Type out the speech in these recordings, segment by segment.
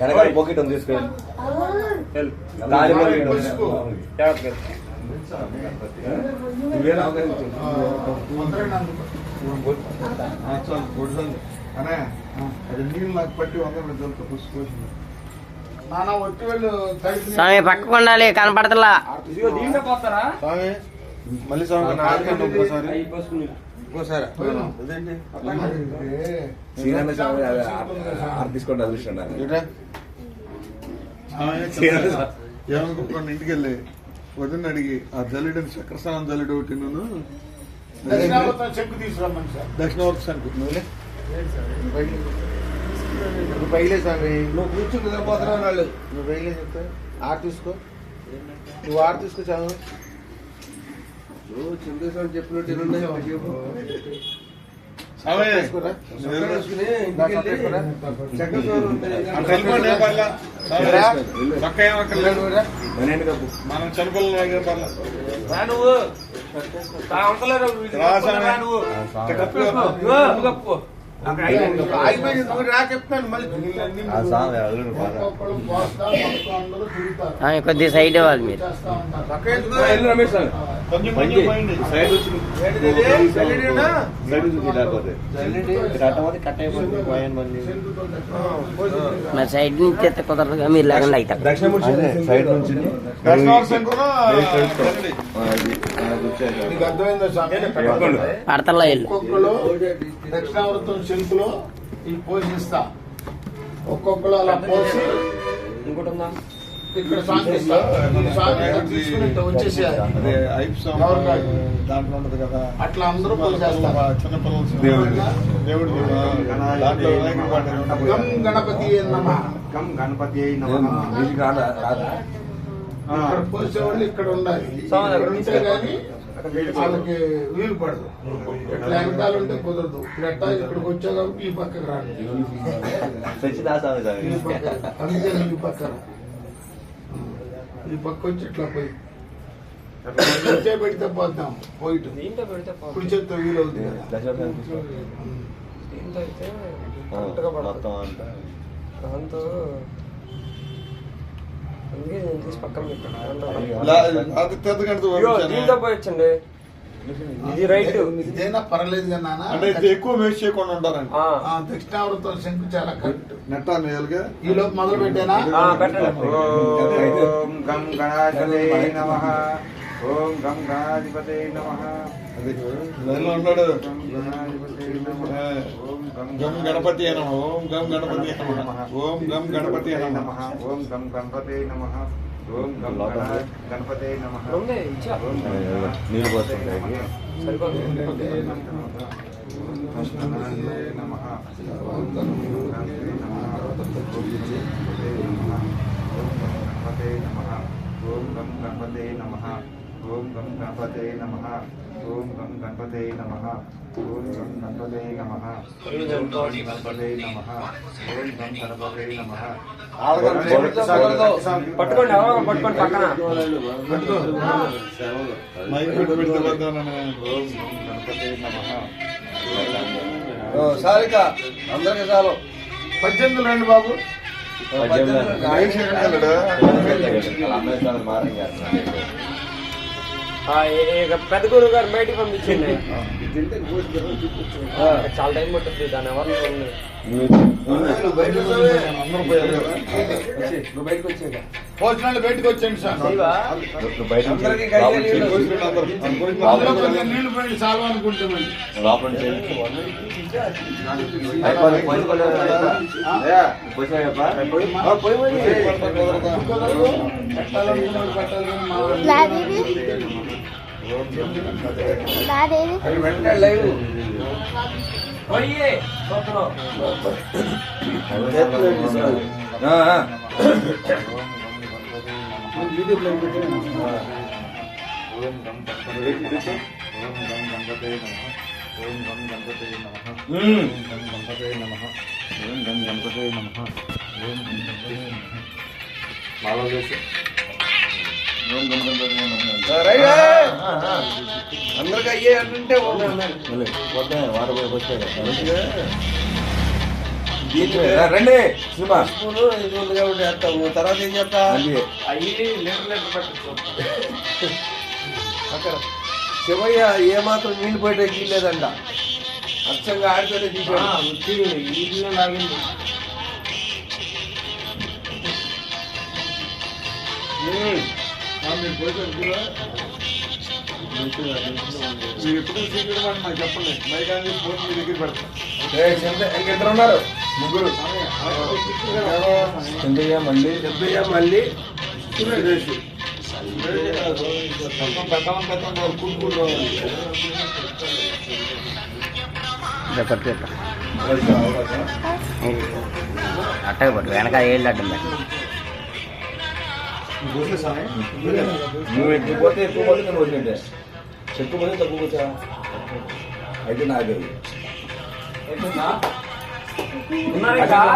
వెనకాల పోకెట్ ఉంది తీసుకోండి. స్వామి పక్కకు ఉండాలి, కనపడతలా. మళ్ళీ తీసుకోండి అదృష్టం ఏమనుకుంటున్నాను ఇంటికి వెళ్ళి వదిన అడిగి ఆ జల్లుడని చక్రస్థానం జల్లుడు ఒకటి నువ్వు దక్షిణావర్త శంకు నువ్వు పైలే స్వామి నువ్వు కూర్చుని నిద్రపోతున్నావు వాళ్ళు నువ్వు పైలే చెప్తా ఆరు తీసుకో నువ్వు ఆరు తీసుకో చాలు చంద్రస్వామి చెప్పినట్టు మనం కొద్దిగా సైడ్ ఇవ్వాలి మీరు. మరి సైడ్ నుంచి ఎత్తే కుదరదుగా, మీరు లేకుండా అవుతారు. పడతల్లా ఇల్లు దక్షిణావృతం శంకులో ఈ పోషిస్తా, ఒక్కొక్కరు అలా పోసి ఇక్కడ అట్లా అందరూ పోసేస్తారు. గం గణపతి ఇక్కడ పోసేవాళ్ళు ఇక్కడ ఉండాలి, ఉంటే గానీ వాళ్ళకి వీలు పడదు. ఎట్లా వెనకాల ఉంటే కుదరదు. ఎట్లా ఇక్కడికి వచ్చా కాబట్టి ఈ పక్కకు రాదు, అందుకని ఈ పక్కన ఈ పక్క వచ్చి ఇట్లా పోయి పెడితే పోతాం. పోయిట్ కుడి చేతితో వీలు అవుతుంది పోయొచ్చండి. ఇది రైట్, ఇదైనా పర్లేదు కదా అంటే ఎక్కువ వేస్ట్ చేయకుండా ఉంటారండి. దక్షిణావృతం శంకు చాలా కరెక్ట్. నెట్టా నేలుగా ఈ లోపు మొదలు పెట్టానా? ఓం గం గణాధిపతే నమః, ఓం గం గణాధిపతే నమః. ఉంటాడు గం గణపతి నమః, ఓం గం గణపతి నమః, ఓం గం గణపతి నమః, ఓం గం గణపతే నమః, ఓం గం గణపతే నమః. నీళ్ళు పోస్తుంటాయి. ఓం గం గణపతే నమః, ఓం గం గణపతే నమః, ఓం గం గణపతే నమః, ఓం గం గణపతే నమః, ఓం గం గణపతే నమః, ఓం గం గణపతే నమః. పట్టుకోండి, పట్టుకోండి పక్కన. సారిక అందరికీ చాలు. 18 రండి బాబు. పెద్ద గురువు గారు బయటకు పంపించండి. చాలా టైం పట్టుద్ది దాని ఎవరు. భోజనాలు బయటకు వచ్చండి సార్. నీళ్లు పోయి చాలు అనుకుంటామండి. అందరికి అయ్యే అంటే వాటర్ పోయి వచ్చాయి. రండి సినిమా స్పూను ఇది ఉంది కాబట్టి వేస్తాము. తర్వాత ఏం చేస్తా అయ్యి లీటర్ పట్టించు. అక్కడ శివయ్య ఏమాత్రం నీళ్ళు పోయటం వీల్లేదంట. అచ్చంగా ఆడితేనే తీసాడు. నీళ్ళనే లాగింది. మీరు పోయిపోయారు కూడా మీరు ఎప్పుడు సీక్రెట్ మాట నాకు చెప్పండి. మైకాన్ని ఫోన్ మీ దగ్గర పెడతాం. ఇంకిద్దరు ఉన్నారు ముగ్గురు చంద్రయ్య మళ్ళీ సురేష్ పెద్దాం కూడుకుంటూ అట్టగా పట్టు వెనక ఏళ్ళు అడ్డం పెట్టు. నువ్వు ఎక్కువ పోతే నేను వదిలేంటే ఎక్కువ పోతే తక్కువ పోతా అయితే నాకు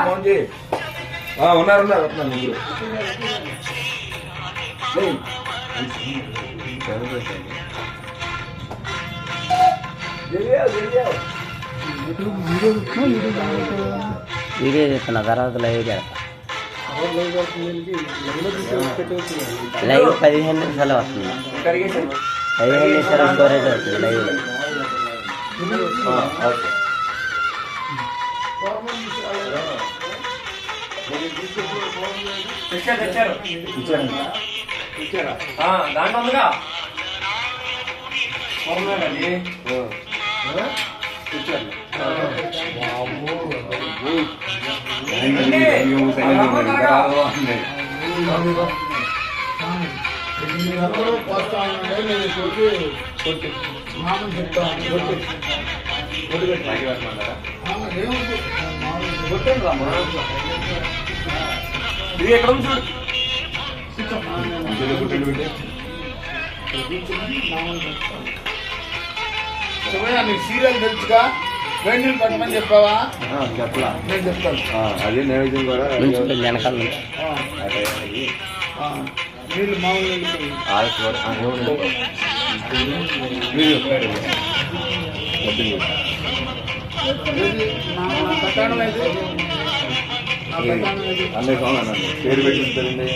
ఫోన్ చేయి. ఉన్నారు వస్తున్నారు ముగ్గురు. వీడియో చేస్తున్న తర్వాత లైవ్ చేస్తా. లైవ్ 15 నిమిషాలు వస్తుంది. 15 నిమిషాలు స్టోరేజ్ అవుతుంది లైవ్. దాంట్లో ఉందిగా మీరందరూ పోస్తా ఉంటే నేను కొట్టి మామూలు చెప్తాను. ఇది ఎక్కడ ఉంది చూడు. నీకు సీరియల్ తెలుసుగా? వేడి నీళ్ళు పట్టమని చెప్పావా? చెప్పలా నేను చెప్తాను. అదే నైవేద్యం కూడా నుంచి వెనకాల నుంచి నీళ్ళు మామూలు నీళ్ళు నా ప్రకారం అయితే అన్నీ కావాలన్నా పేరు పెట్టిందండి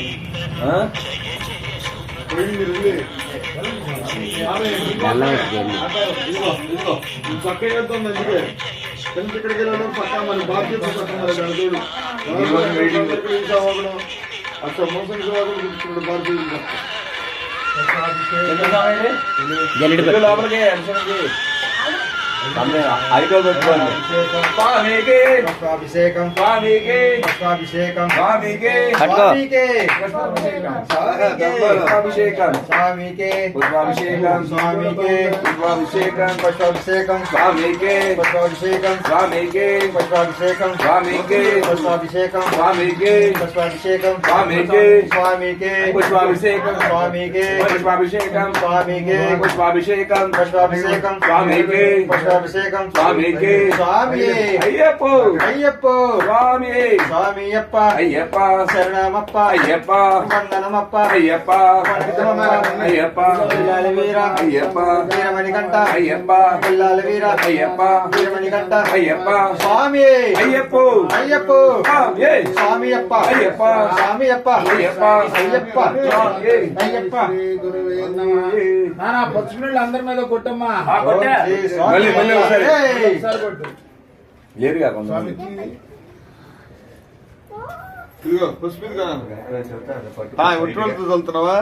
పక్క వెళ్తుంది. అందుకే ఫ్రెండ్స్ ఇక్కడికి వెళ్ళడం పక్క మన బాధ్యత పక్కన అక్కడ మోసం కూర్చున్నాడు బాధ్యత. జల్లెడ పెట్టు. లోపలికి ఐదో పెట్టుకోండి. స్వామికి పుష్పాభిషేకం స్వామికి పుష్పాభిషేకం స్వామికి పట్టుకో. పుష్పాభిషేకం పుష్పాభిషేకం స్వామికి పుష్పాభిషేకం స్వామికి పుష్పాభిషేకం పుష్పాభిషేకం స్వామికి పుష్పాభిషేకం స్వామికి పుష్పాభిషేకం స్వామికి పుష్పాభిషేకం స్వామికి పుష్పాభిషేకం స్వామికి స్వామికి పుష్పాభిషేకం స్వామికి పుష్పాభిషేకం స్వామికి పుష్పాభిషేకం పుష్పాభిషేకం స్వామికి పుష్పాభిషేకం స్వామికి స్వామి అయ్యప్ప అయ్యప్ప స్వామి స్వామియప్ప అయ్యప్ప శరణమప్ప అయ్యప్ప వందనమప్ప అయ్యప్ప అయ్యప్ప పిల్లాల వీర అయ్యప్ప వీరమణికంఠ అయ్యప్ప పిల్లాల వీర అయ్యప్ప వీరమణికంఠ అయ్యప్ప స్వామి అయ్యప్ప అయ్యప్ప స్వామి స్వామియప్ప అయ్యప్ప స్వామియప్ప అయ్యప్ప అయ్యప్ప స్వామి అయ్యప్ప గురువే నమః. నానా పచ్చిమిళ్ళు అందరి మీద కొట్టమ్మా. మళ్ళీ ఒకసారి ఒకసారి కొట్టు. లేదుగా కొంచెం స్వామికి ఇదిగో పుష్పిది కదా. ఒట్రోలతో చదువుతున్నావా?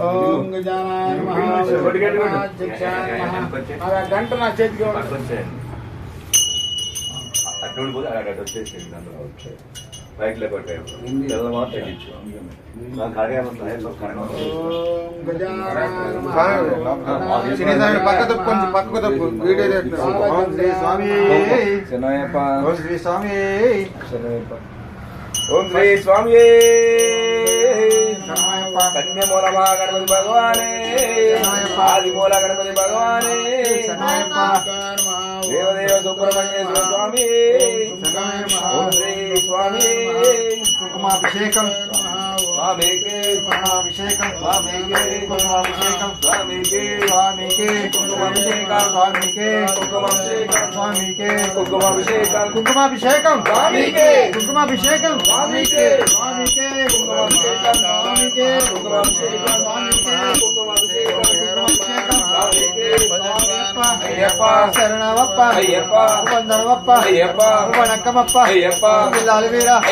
ఓం గజానాయ నమః. అధ్యక్షాయ నమః. అది ఆ గంట నా చేతికి ఇవ్వండి. అటు పోతే అక్కడ వచ్చేసి రైట్ లో కొట్టాడు నాకు అడగాలి ఓం గజానాయ నమః. శ్రీస్వామి పక్క తప్పు కొంచెం పక్కకు తప్పు వీడియో చేస్తున్నాడు. ఓం శ్రీ స్వామి శనయ్యప్ప ఓం శ్రీ స్వామి శనయ్యప్ప ఓం శ్రీ స్వామి కన్యమూల గణపతి భగవానే ఆదిమూల గణపతి భగవానే దేవదేవ సుబ్రహ్మణ్యేశ్వర స్వామి ఓం శ్రీ స్వామి కుంకుమాభిషేకం స్వామికి కుంకుమాభిషేకం స్వామికి కుంకుమాభిషేకం స్వామికి స్వామికి కుంకుమాభిషేకం స్వామికి కుంకుమాభిషేకం స్వామికి కుంకుమాభిషేకం కుంకుమాభిషేకం స్వామికి కుంకుమాభిషేకం స్వామికి స్వామికి కుంకుమాభిషేకం స్వామికి కుంకుమాభిషేకం స్వామికి కుంకుమాభిషేకం కుంకుమాభిషేకం స్వామికి స్వామియప్ప అయ్యప్ప శరణవప్ప అయ్యప్ప వందనవప్ప అయ్యప్ప వణక్కమప్ప అయ్యప్ప పిల్లాలి వీర